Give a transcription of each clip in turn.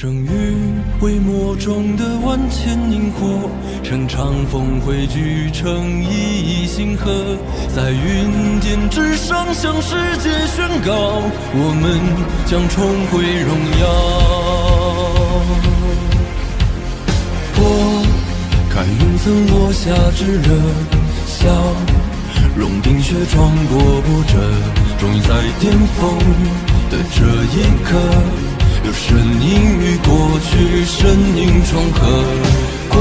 生于微末中的万千萤火，乘长风汇聚成一星河，在云巅之上向世界宣告，我们将重回荣耀。拨开云层落下炙热笑，融冰雪穿过波折，终于在巅峰的这一刻，有身影与过去身影重合，过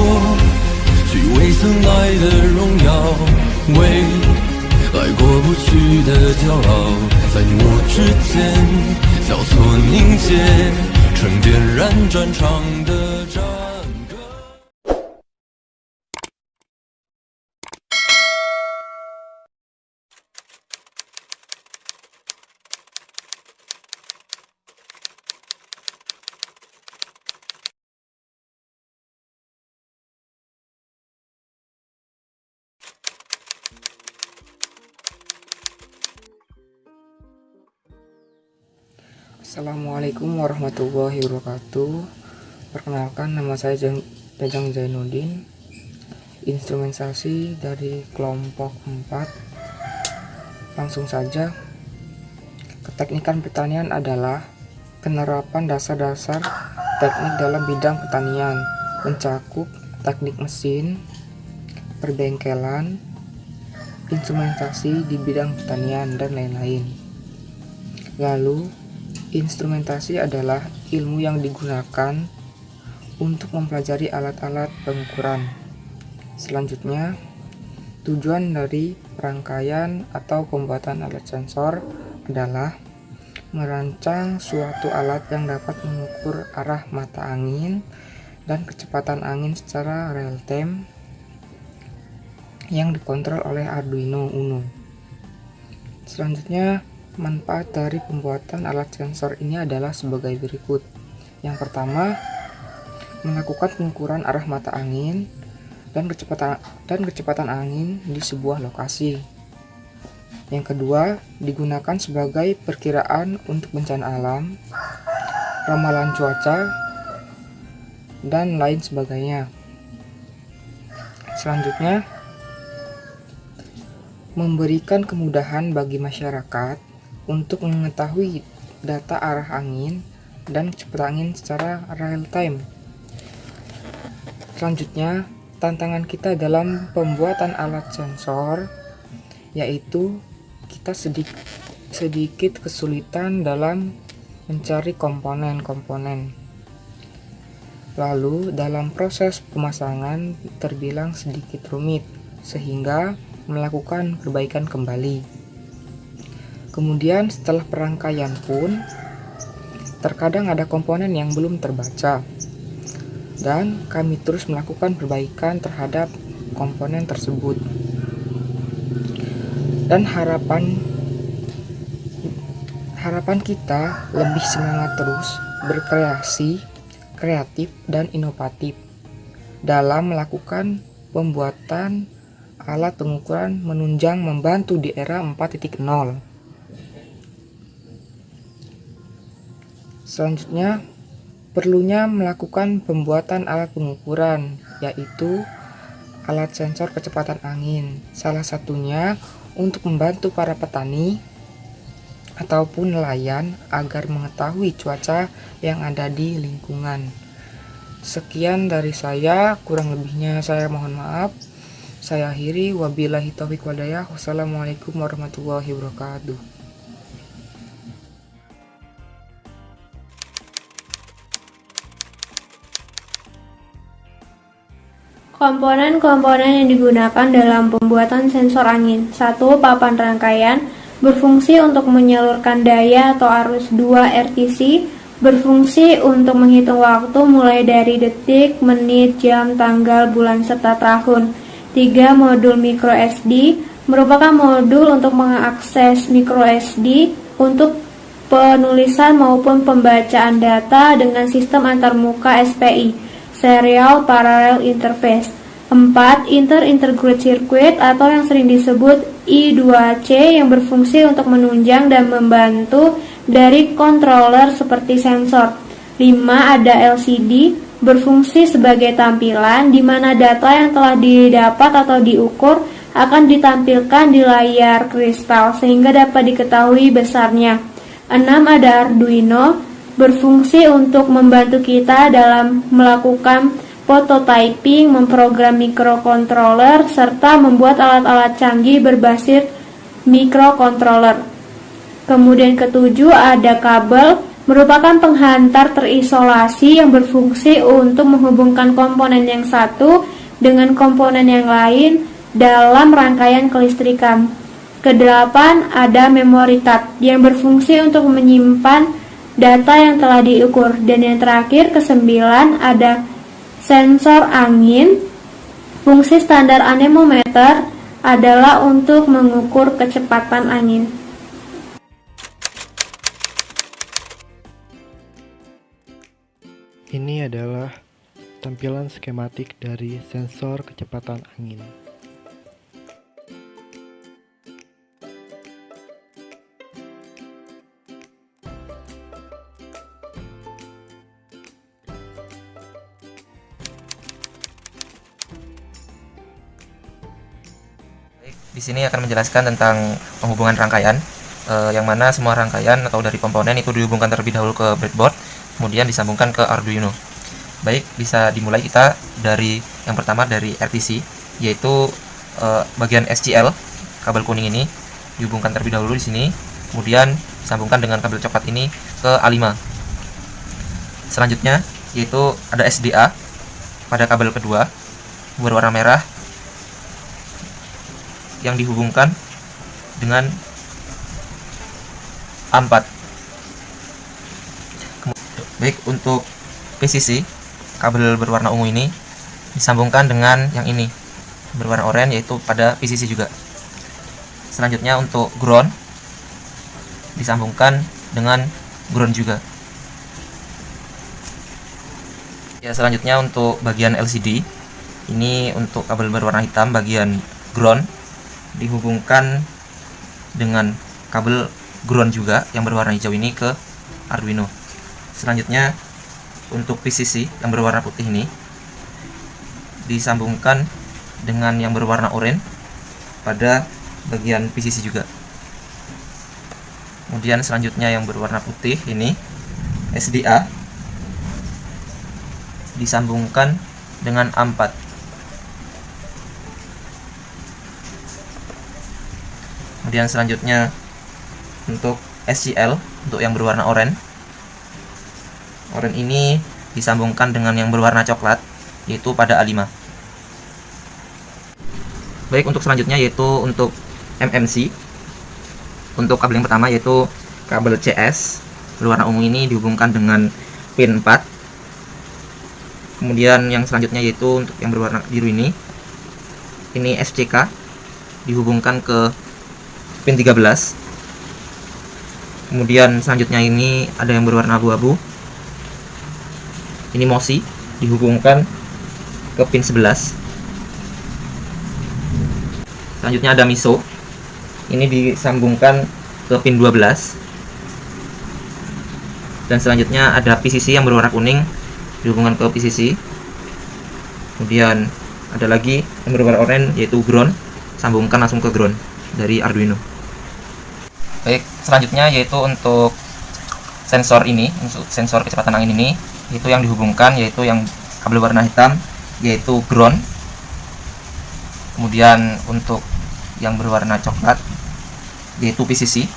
去未曾来的荣耀，未来过不去的骄傲，在你我之间交错凝结，成点燃战场的战歌。Assalamualaikum warahmatullahi wabarakatuh. Perkenalkan, nama saya Jajang Zainuddin, instrumentasi dari kelompok 4. Langsung saja, keteknikan pertanian adalah penerapan dasar-dasar teknik dalam bidang pertanian, mencakup teknik mesin, perbengkelan, instrumentasi di bidang pertanian, dan lain-lain. Lalu, instrumentasi adalah ilmu yang digunakan untuk mempelajari alat-alat pengukuran. Selanjutnya, tujuan dari rangkaian atau pembuatan alat sensor adalah merancang suatu alat yang dapat mengukur arah mata angin dan kecepatan angin secara real time yang dikontrol oleh Arduino Uno. Selanjutnya, manfaat dari pembuatan alat sensor ini adalah sebagai berikut. Yang pertama, melakukan pengukuran arah mata angin dan kecepatan angin di sebuah lokasi. Yang kedua, digunakan sebagai perkiraan untuk bencana alam, ramalan cuaca, dan lain sebagainya. Selanjutnya, memberikan kemudahan bagi masyarakat untuk mengetahui data arah angin dan kecepatan angin secara real time. Selanjutnya, tantangan kita dalam pembuatan alat sensor yaitu kita sedikit kesulitan dalam mencari komponen-komponen. Lalu, dalam proses pemasangan terbilang sedikit rumit sehingga melakukan perbaikan kembali. Kemudian setelah perangkaian pun, terkadang ada komponen yang belum terbaca, dan kami terus melakukan perbaikan terhadap komponen tersebut. Dan harapan kita lebih semangat terus berkreasi, kreatif, dan inovatif dalam melakukan pembuatan alat pengukuran menunjang membantu di era 4.0. Selanjutnya, perlunya melakukan pembuatan alat pengukuran, yaitu alat sensor kecepatan angin. Salah satunya untuk membantu para petani ataupun nelayan agar mengetahui cuaca yang ada di lingkungan. Sekian dari saya, kurang lebihnya saya mohon maaf. Saya akhiri, wabillahi taufiq walhidayah. Wassalamualaikum warahmatullahi wabarakatuh. Komponen-komponen yang digunakan dalam pembuatan sensor angin. 1. Papan rangkaian berfungsi untuk menyalurkan daya atau arus. 2. RTC berfungsi untuk menghitung waktu mulai dari detik, menit, jam, tanggal, bulan, serta tahun. 3. Modul micro SD merupakan modul untuk mengakses micro SD untuk penulisan maupun pembacaan data dengan sistem antarmuka SPI. Serial Parallel Interface. 4. Inter-Integrated Circuit atau yang sering disebut I2C yang berfungsi untuk menunjang dan membantu dari controller seperti sensor. 5. 5. Ada LCD, berfungsi sebagai tampilan di mana data yang telah didapat atau diukur akan ditampilkan di layar kristal sehingga dapat diketahui besarnya. 6. Ada Arduino, berfungsi untuk membantu kita dalam melakukan prototyping, memprogram microcontroller, serta membuat alat-alat canggih berbasis microcontroller. Kemudian ketujuh ada kabel, merupakan penghantar terisolasi yang berfungsi untuk menghubungkan komponen yang satu dengan komponen yang lain dalam rangkaian kelistrikan. Kedelapan ada memory card yang berfungsi untuk menyimpan data yang telah diukur. Dan yang terakhir, kesembilan, ada sensor angin. Fungsi standar anemometer adalah untuk mengukur kecepatan angin. Ini adalah tampilan skematik dari sensor kecepatan angin. Di sini akan menjelaskan tentang penghubungan rangkaian, yang mana semua rangkaian atau dari komponen itu dihubungkan terlebih dahulu ke breadboard, kemudian disambungkan ke Arduino. Baik, bisa dimulai kita dari yang pertama dari RTC, yaitu bagian SCL, kabel kuning ini dihubungkan terlebih dahulu di sini, kemudian disambungkan dengan kabel coklat ini ke A5. Selanjutnya yaitu ada SDA pada kabel kedua berwarna merah yang dihubungkan dengan A4. Baik, untuk PCC kabel berwarna ungu ini disambungkan dengan yang ini berwarna oranye, yaitu pada PCC juga. Selanjutnya untuk ground disambungkan dengan ground juga. Ya, selanjutnya untuk bagian LCD ini untuk kabel berwarna hitam bagian ground dihubungkan dengan kabel ground juga yang berwarna hijau ini ke Arduino. Selanjutnya untuk PCC yang berwarna putih ini disambungkan dengan yang berwarna oranye pada bagian PCC juga. Kemudian selanjutnya yang berwarna putih ini SDA disambungkan dengan A4. Kemudian selanjutnya untuk SCL untuk yang berwarna oranye ini disambungkan dengan yang berwarna coklat, yaitu pada A5. Baik, untuk selanjutnya yaitu untuk MMC. Untuk kabel yang pertama yaitu kabel CS berwarna ungu ini dihubungkan dengan pin 4. Kemudian yang selanjutnya yaitu untuk yang berwarna biru ini SCK dihubungkan ke pin 13. Kemudian selanjutnya ini ada yang berwarna abu-abu, ini MOSI dihubungkan ke pin 11. Selanjutnya ada MISO, ini disambungkan ke pin 12. Dan selanjutnya ada PCC yang berwarna kuning dihubungkan ke PCC. Kemudian ada lagi yang berwarna oranye yaitu ground, sambungkan langsung ke ground dari Arduino. Baik, selanjutnya yaitu untuk sensor ini, untuk sensor kecepatan angin ini, itu yang dihubungkan yaitu yang kabel warna hitam yaitu ground. Kemudian untuk yang berwarna coklat yaitu PCC,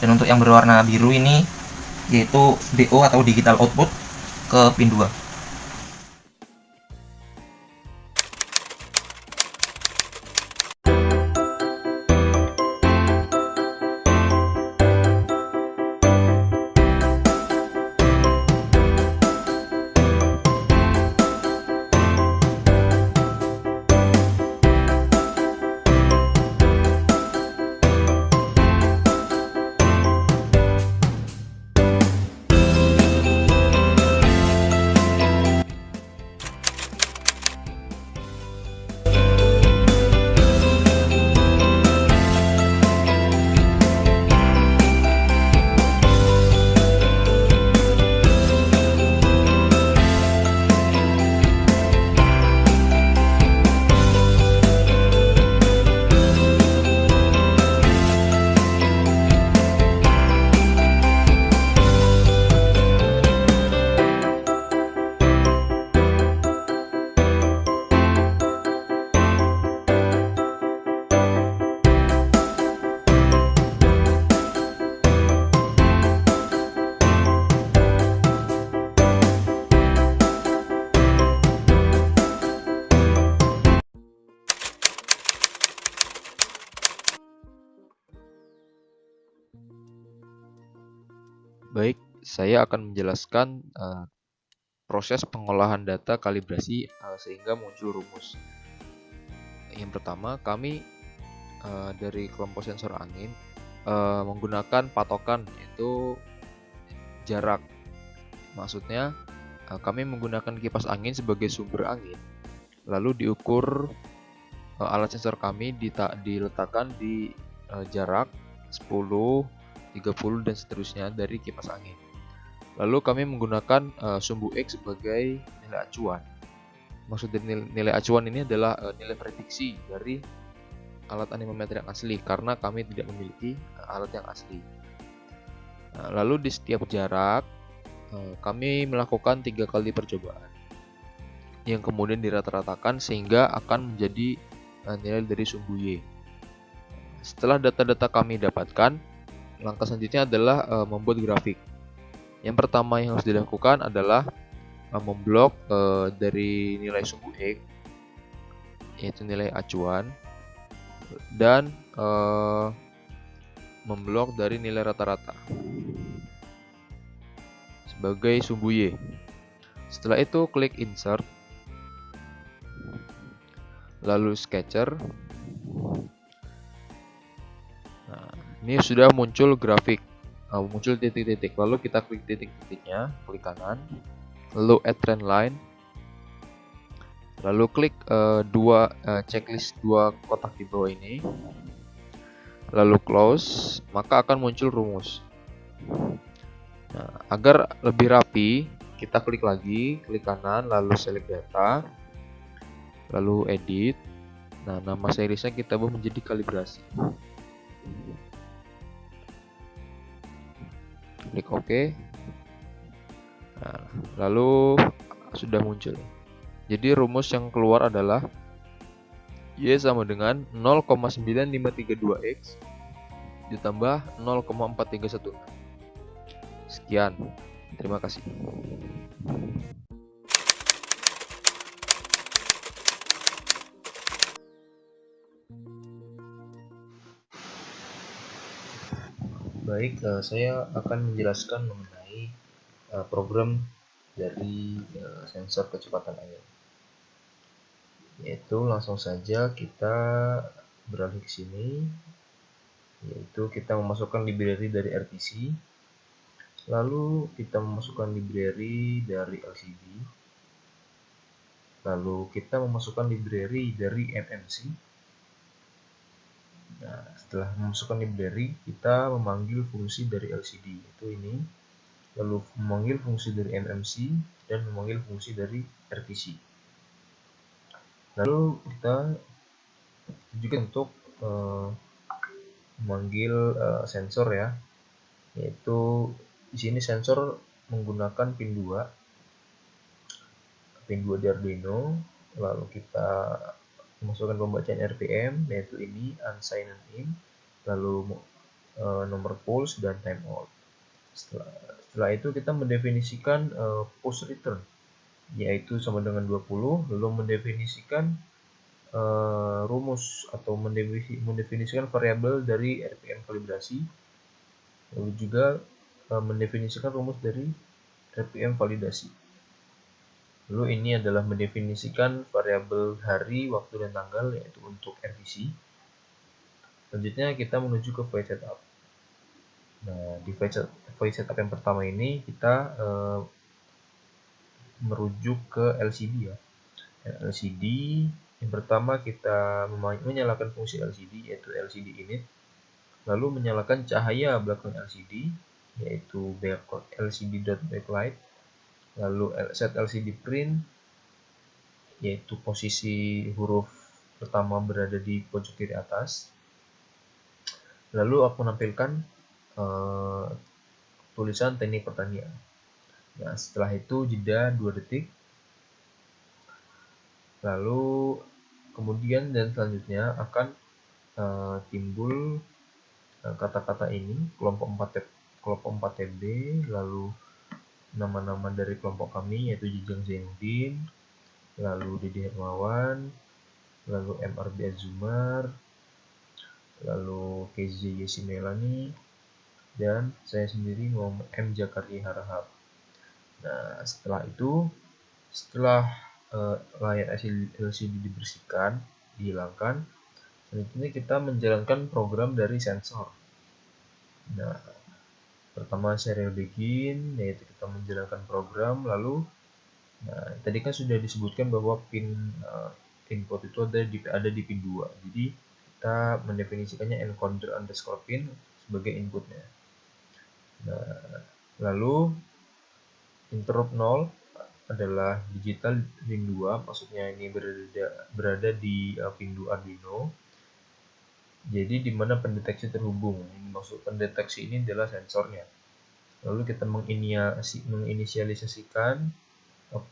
dan untuk yang berwarna biru ini yaitu DO atau digital output ke pin 2. Baik, saya akan menjelaskan proses pengolahan data kalibrasi sehingga muncul rumus. Yang pertama, kami dari kelompok sensor angin menggunakan patokan yaitu jarak. Maksudnya kami menggunakan kipas angin sebagai sumber angin, lalu diukur alat sensor kami diletakkan di jarak 10, 30 dan seterusnya dari kipas angin. Lalu kami menggunakan sumbu X sebagai nilai acuan. Maksud dari nilai acuan ini adalah nilai prediksi dari alat anemometer yang asli, karena kami tidak memiliki alat yang asli. Lalu di setiap jarak kami melakukan 3 kali percobaan yang kemudian dirata-ratakan sehingga akan menjadi nilai dari sumbu Y. Setelah data-data kami dapatkan, langkah selanjutnya adalah membuat grafik. Yang pertama yang harus dilakukan adalah memblok dari nilai sumbu X, yaitu nilai acuan, dan memblok dari nilai rata-rata sebagai sumbu Y. Setelah itu klik insert, lalu sketcher. Nah, ini sudah muncul grafik, muncul titik-titik. Lalu kita klik titik-titiknya, klik kanan, lalu add trend line, lalu klik checklist 2 kotak di bawah ini, lalu close, maka akan muncul rumus. Nah, agar lebih rapi, kita klik lagi, klik kanan, lalu select data, lalu edit. Nah, nama seriesnya kita ubah menjadi kalibrasi. Klik OK. Nah, lalu sudah muncul. Jadi rumus yang keluar adalah Y sama dengan 0,9532X ditambah 0,431. Sekian. Terima kasih. Baik, saya akan menjelaskan mengenai program dari sensor kecepatan air. Yaitu langsung saja kita beralih ke sini, yaitu kita memasukkan library dari RTC, lalu kita memasukkan library dari LCD, lalu kita memasukkan library dari MMC. Nah, setelah memasukkan library, kita memanggil fungsi dari LCD, yaitu ini, lalu memanggil fungsi dari MMC dan memanggil fungsi dari RTC. Lalu kita juga untuk memanggil sensor ya, yaitu di sini sensor menggunakan pin 2 di Arduino. Lalu kita masukkan pembacaan RPM, yaitu ini unsigned in, lalu nomor pulse dan timeout. Setelah itu kita mendefinisikan push return, yaitu sama dengan 20, lalu mendefinisikan rumus atau mendefinisikan variabel dari RPM kalibrasi, lalu juga mendefinisikan rumus dari RPM validasi. Lalu ini adalah mendefinisikan variabel hari, waktu, dan tanggal, yaitu untuk RTC. Selanjutnya kita menuju ke file setup. Nah, di file setup yang pertama ini kita merujuk ke LCD ya. LCD yang pertama kita menyalakan fungsi LCD, yaitu LCD init, lalu menyalakan cahaya belakang LCD, yaitu LCD.backlight, lalu set LCD print, yaitu posisi huruf pertama berada di pojok kiri atas, lalu aku menampilkan tulisan teknik pertanian. Nah, setelah itu jeda 2 detik, lalu kemudian dan selanjutnya akan timbul kata-kata ini, kelompok 4TB, lalu nama-nama dari kelompok kami, yaitu Jijang Zainuddin, lalu Didi Hermawan, lalu MRB Azumar, lalu KZ Yesi Melani, dan saya sendiri Muhammad M. Jakaria Harahap. Nah, setelah itu, setelah layar LCD dibersihkan, dihilangkan, selanjutnya kita menjalankan program dari sensor. Nah, pertama serial begin, yaitu kita menjalankan program, lalu tadi kan sudah disebutkan bahwa pin input itu ada di pin 2. Jadi kita mendefinisikannya encoder underscore pin sebagai inputnya. Nah, lalu interrupt 0 adalah digital ring 2, maksudnya ini berada di pin 2 Arduino. Jadi di mana pendeteksi terhubung. Maksud pendeteksi ini adalah sensornya. Lalu kita menginisialisasikan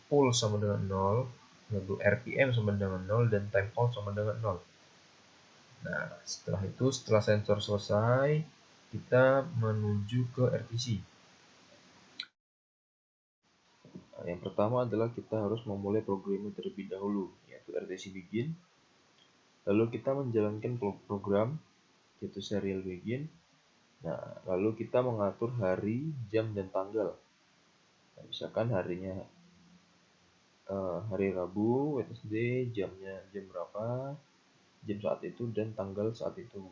pulse sama dengan 0, lalu RPM sama dengan 0, dan timeout sama dengan 0. Nah, setelah sensor selesai, kita menuju ke RTC. Nah, yang pertama adalah kita harus memulai programnya terlebih dahulu, yaitu RTC begin. Lalu kita menjalankan program, yaitu serial begin. Nah, lalu kita mengatur hari, jam, dan tanggal. Nah, misalkan harinya hari Rabu, Wednesday, jamnya jam berapa, jam saat itu, dan tanggal saat itu.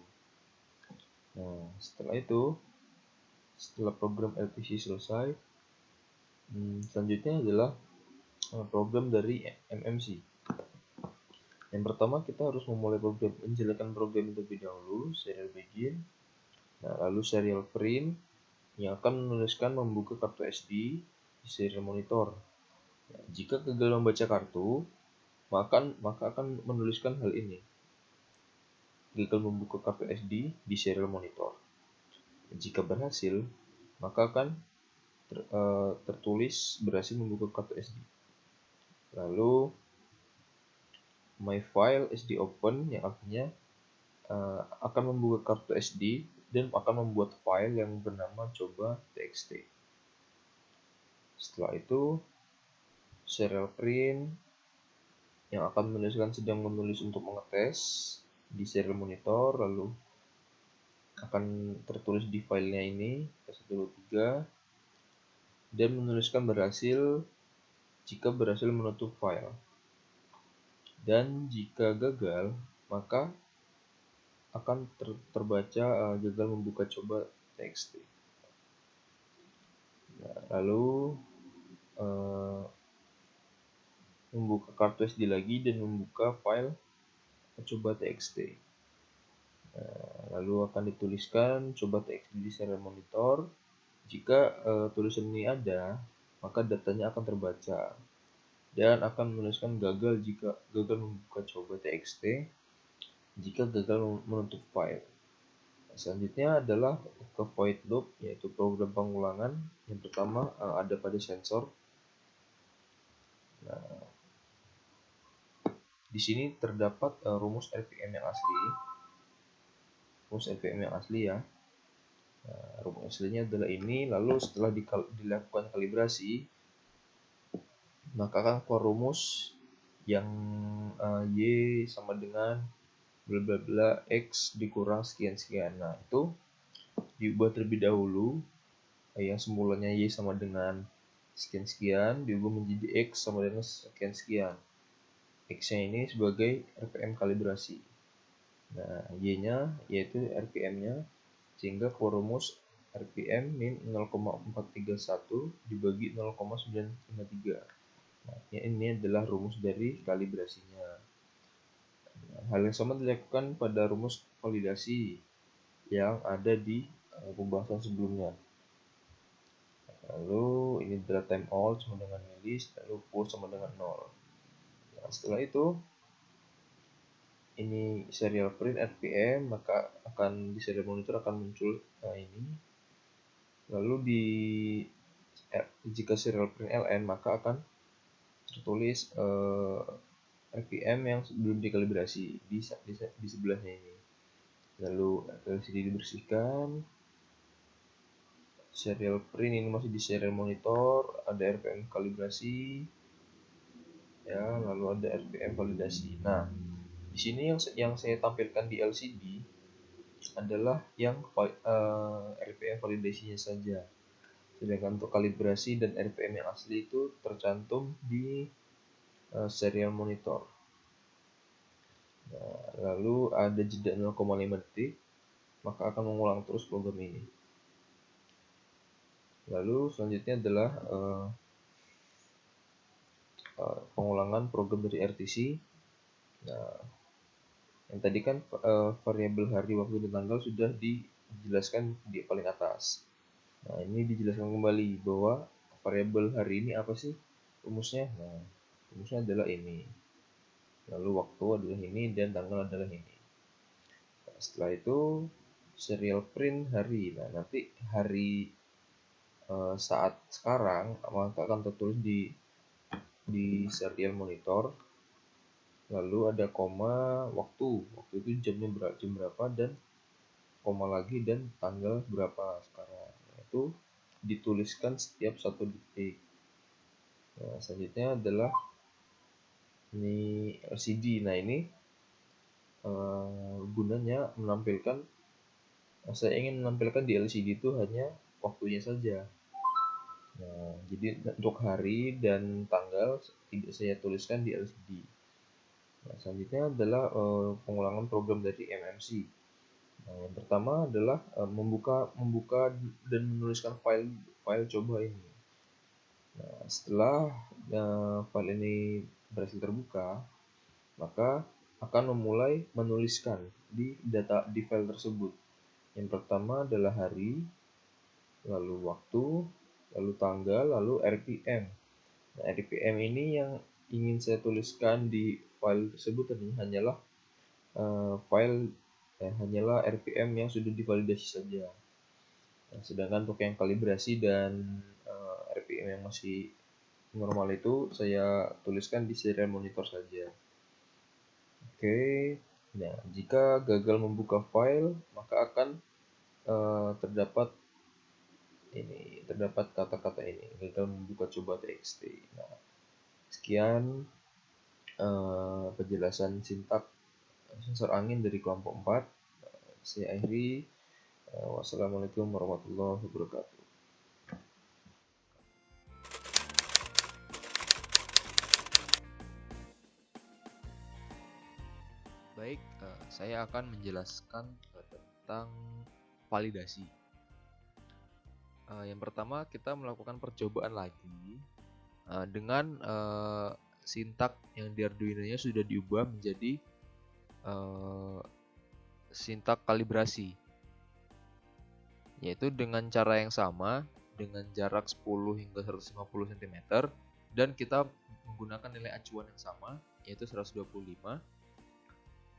Nah, setelah program LTC selesai, selanjutnya adalah program dari MMC. Yang pertama, kita harus menjalankan program itu terlebih dahulu, serial begin. Nah, lalu serial print yang akan menuliskan membuka kartu SD di serial monitor. Nah, jika gagal membaca kartu, maka akan menuliskan hal ini. Gagal membuka kartu SD di serial monitor. Jika berhasil, maka akan tertulis berhasil membuka kartu SD. Lalu my file SD open, yang artinya akan membuka kartu SD dan akan membuat file yang bernama coba.txt. Setelah itu serial print yang akan menuliskan sedang menulis untuk mengetes di serial monitor, lalu akan tertulis di filenya ini S123 dan menuliskan berhasil jika berhasil menutup file. Dan jika gagal, maka akan terbaca gagal membuka coba.txt. Nah, lalu membuka kartu SD lagi dan membuka file coba.txt. Lalu akan dituliskan coba.txt di serial monitor. Jika tulisan ini ada, maka datanya akan terbaca dan akan menuliskan gagal jika gagal membuka coba.txt, jika gagal menutup file. Selanjutnya adalah ke void loop, yaitu program pengulangan. Yang pertama ada pada sensor. Nah, di sini terdapat rumus RPM yang asli. Rumus RPM yang asli ya. Nah, rumus aslinya adalah ini. Lalu setelah dilakukan kalibrasi, maka akan keluar rumus yang Y sama dengan bla bla bla X dikurang sekian sekian. Nah, itu diubah terlebih dahulu. Yang semulanya Y sama dengan sekian sekian diubah menjadi X sama dengan sekian sekian. X-nya ini sebagai RPM kalibrasi. Nah, Y-nya yaitu RPM-nya, sehingga keluar rumus RPM min 0,431 dibagi 0,953. Nah, ini adalah rumus dari kalibrasinya. Nah, hal yang sama dilakukan pada rumus validasi yang ada di pembahasan sebelumnya. Lalu ini adalah timeout sama dengan release, lalu pulse sama dengan 0. Nah, setelah itu ini serial print RPM, maka akan di serial monitor akan muncul ini. Lalu jika serial print LN, maka akan tertulis RPM yang belum dikalibrasi di sebelahnya ini. Lalu LCD dibersihkan. Serial print ini masih di serial monitor, ada RPM kalibrasi, ya, lalu ada RPM validasi. Nah, di sini yang saya tampilkan di LCD adalah yang RPM validasinya saja. Sedangkan untuk kalibrasi dan RPM yang asli itu tercantum di serial monitor. Nah, lalu ada jeda 0,5 detik, maka akan mengulang terus program ini. Lalu selanjutnya adalah pengulangan program dari RTC. Nah, yang tadi kan variabel hari, waktu, dan tanggal sudah dijelaskan di paling atas. Nah, ini dijelaskan kembali bahwa variabel hari ini apa sih rumusnya? Nah, rumusnya adalah ini. Lalu waktu adalah ini dan tanggal adalah ini. Nah, setelah itu serial print hari. Nah, nanti hari saat sekarang maka akan tertulis di serial monitor. Lalu ada koma waktu itu jam berapa, dan koma lagi dan tanggal berapa sekarang. Nah, itu dituliskan setiap 1 detik. Nah, selanjutnya adalah ini LCD. Nah, ini gunanya menampilkan, saya ingin menampilkan di LCD itu hanya waktunya saja. Nah, jadi untuk hari dan tanggal tidak saya tuliskan di LCD. Nah, selanjutnya adalah pengulangan program dari MMC. Nah, yang pertama adalah membuka dan menuliskan file coba ini. Nah, setelah file ini berhasil terbuka, maka akan memulai menuliskan di file tersebut. Yang pertama adalah hari, lalu waktu, lalu tanggal, lalu RPM. Nah, RPM ini yang ingin saya tuliskan di file tersebut hanyalah hanyalah RPM yang sudah divalidasi saja. Nah, sedangkan untuk yang kalibrasi dan RPM yang masih normal itu saya tuliskan di serial monitor saja. Oke. Nah, jika gagal membuka file, maka akan terdapat kata-kata ini, gagal membuka coba txt. Nah, sekian penjelasan sintak sensor angin dari kelompok 4. Saya akhiri. Wassalamualaikum warahmatullahi wabarakatuh. Baik, saya akan menjelaskan tentang validasi. Yang pertama, kita melakukan percobaan lagi dengan sintak yang di Arduino-nya sudah diubah menjadi sintak kalibrasi, yaitu dengan cara yang sama, dengan jarak 10 hingga 150 cm, dan kita menggunakan nilai acuan yang sama, yaitu 125.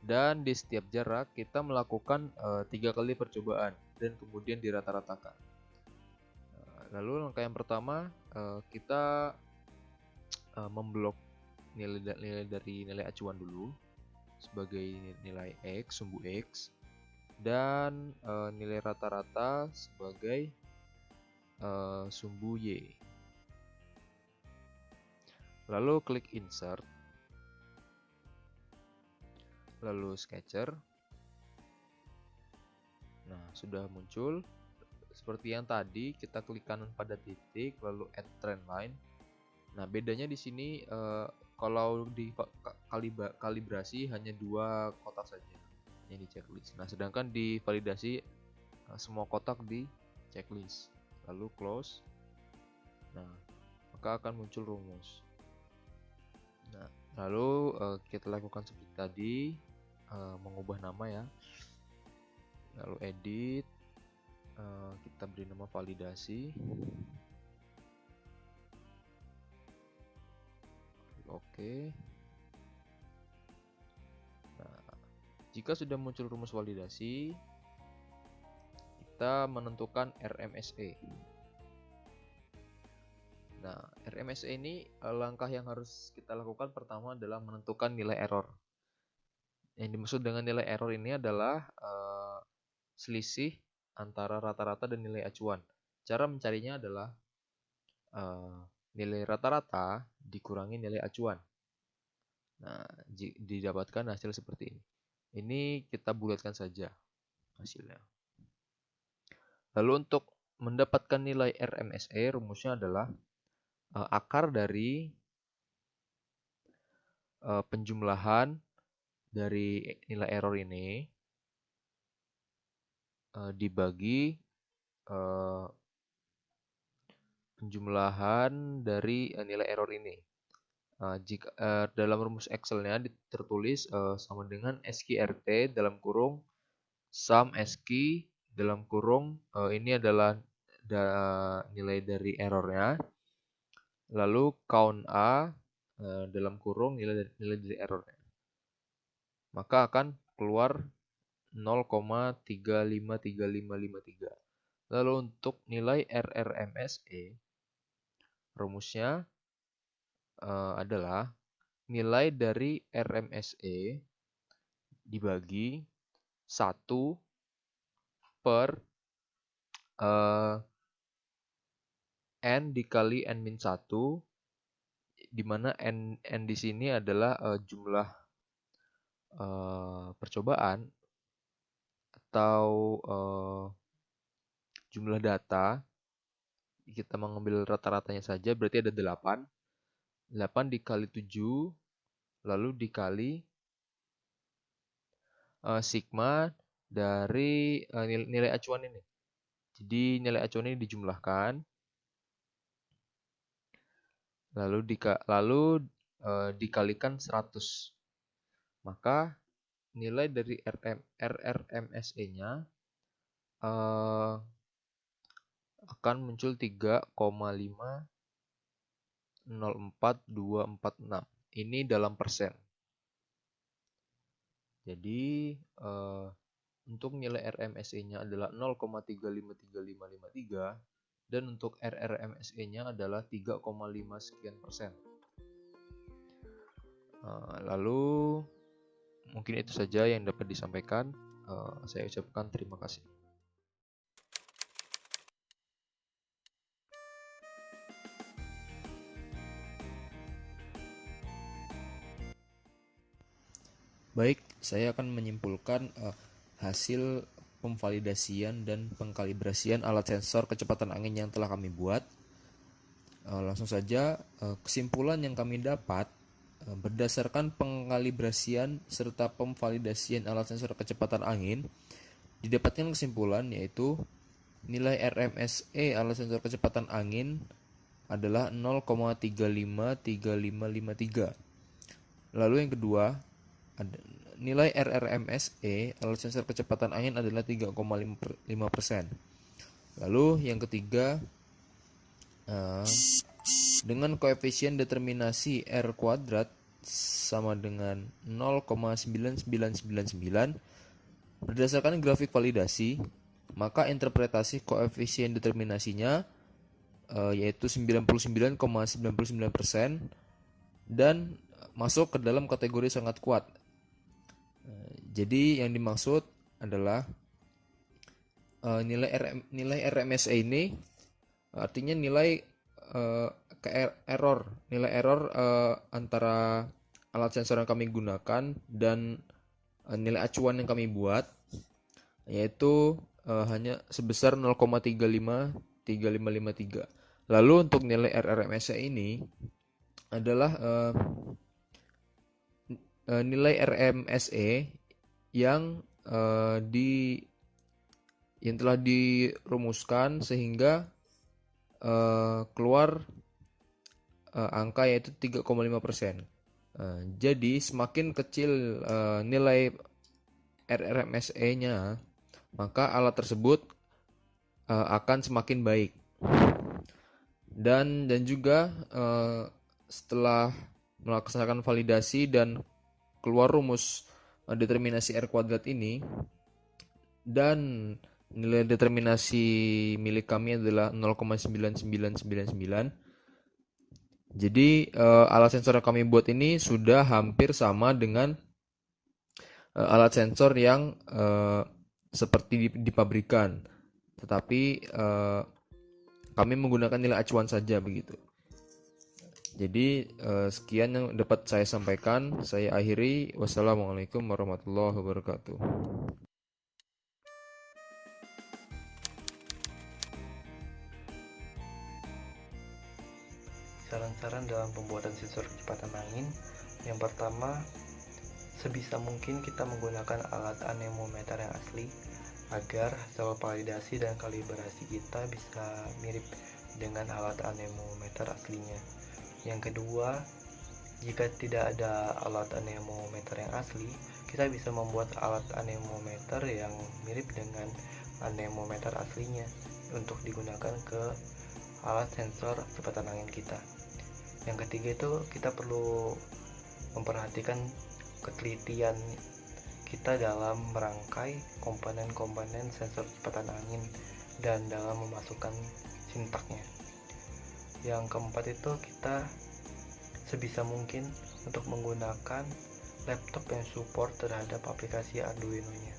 Dan di setiap jarak kita melakukan 3 kali percobaan dan kemudian dirata-ratakan. Lalu langkah yang pertama, kita memblok nilai dari nilai acuan dulu sebagai nilai X, sumbu X, dan nilai rata-rata sebagai sumbu Y. Lalu klik insert, lalu sketcher. Nah, sudah muncul seperti yang tadi. Kita klik kanan pada titik, lalu add trend line. Nah, bedanya di sini kalau di kalibrasi hanya 2 kotak saja yang di checklist. Nah, sedangkan di validasi semua kotak di checklist. Lalu close. Nah, maka akan muncul rumus. Nah, lalu kita lakukan seperti tadi, mengubah nama ya. Lalu edit, kita beri nama validasi. Oke. Nah, jika sudah muncul rumus validasi, kita menentukan RMSE. Nah, RMSE ini langkah yang harus kita lakukan pertama adalah menentukan nilai error. Yang dimaksud dengan nilai error ini adalah selisih antara rata-rata dan nilai acuan. Cara mencarinya adalah nilai rata-rata dikurangi nilai acuan. Nah, didapatkan hasil seperti ini. Ini kita bulatkan saja. hasilnya. Lalu untuk mendapatkan nilai RMSE, rumusnya adalah akar dari penjumlahan dari nilai error ini dibagi penjumlahan dari nilai error ini. Jika dalam rumus Excel-nya tertulis sama dengan SQRT dalam kurung sum SQ dalam kurung ini adalah nilai dari errornya, lalu count A dalam kurung nilai dari errornya, maka akan keluar 0,353553. Lalu untuk nilai RRMSE, rumusnya adalah nilai dari RMSE dibagi 1 per N dikali N-1, di mana N di sini adalah jumlah percobaan atau jumlah data. Kita mengambil rata-ratanya saja, berarti ada 8. 8 dikali 7, lalu dikali sigma dari nilai acuan ini. Jadi nilai acuan ini dijumlahkan, lalu dikalikan 100. Maka nilai dari RRMSE-nya akan muncul 3,504246. Ini dalam persen. Jadi untuk nilai RMSE-nya adalah 0,353553 dan untuk RRMSE-nya adalah 3,5 sekian persen. Lalu mungkin itu saja yang dapat disampaikan. Saya ucapkan terima kasih. Baik, saya akan menyimpulkan hasil pemvalidasian dan pengkalibrasian alat sensor kecepatan angin yang telah kami buat. Langsung saja, kesimpulan yang kami dapat berdasarkan pengkalibrasian serta pemvalidasian alat sensor kecepatan angin, didapatkan kesimpulan yaitu nilai RMSE alat sensor kecepatan angin adalah 0,353553. Lalu yang kedua, nilai RRMSE alat sensor kecepatan angin adalah 3,5%. Lalu yang ketiga, dengan koefisien determinasi R kuadrat sama dengan 0,9999 berdasarkan grafik validasi, maka interpretasi koefisien determinasinya yaitu 99,99% dan masuk ke dalam kategori sangat kuat. Jadi yang dimaksud adalah nilai RMSE ini artinya nilai error antara alat sensor yang kami gunakan dan nilai acuan yang kami buat, yaitu hanya sebesar 0,353553. Lalu untuk nilai RRMSE ini adalah nilai RMSE yang telah dirumuskan sehingga keluar angka yaitu 3,5%. Jadi semakin kecil nilai RRMSE-nya, maka alat tersebut akan semakin baik. Dan juga setelah melaksanakan validasi dan keluar rumus determinasi R kuadrat ini, dan nilai determinasi milik kami adalah 0,9999. Jadi alat sensor yang kami buat ini sudah hampir sama dengan alat sensor yang seperti di pabrikan, tetapi kami menggunakan nilai acuan saja begitu. Jadi sekian yang dapat saya sampaikan. Saya akhiri. Wassalamualaikum warahmatullahi wabarakatuh. saran-saran dalam pembuatan sensor kecepatan angin. Yang pertama, sebisa mungkin kita menggunakan alat anemometer yang asli agar hasil validasi dan kalibrasi kita bisa mirip dengan alat anemometer aslinya. Yang kedua, jika tidak ada alat anemometer yang asli, kita bisa membuat alat anemometer yang mirip dengan anemometer aslinya untuk digunakan ke alat sensor kecepatan angin kita. Yang ketiga itu kita perlu memperhatikan ketelitian kita dalam merangkai komponen-komponen sensor kecepatan angin dan dalam memasukkan sintaknya. Yang keempat itu kita sebisa mungkin untuk menggunakan laptop yang support terhadap aplikasi Arduino-nya.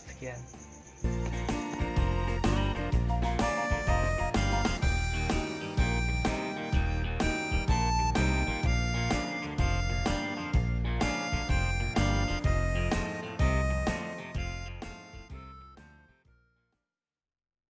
Sekian.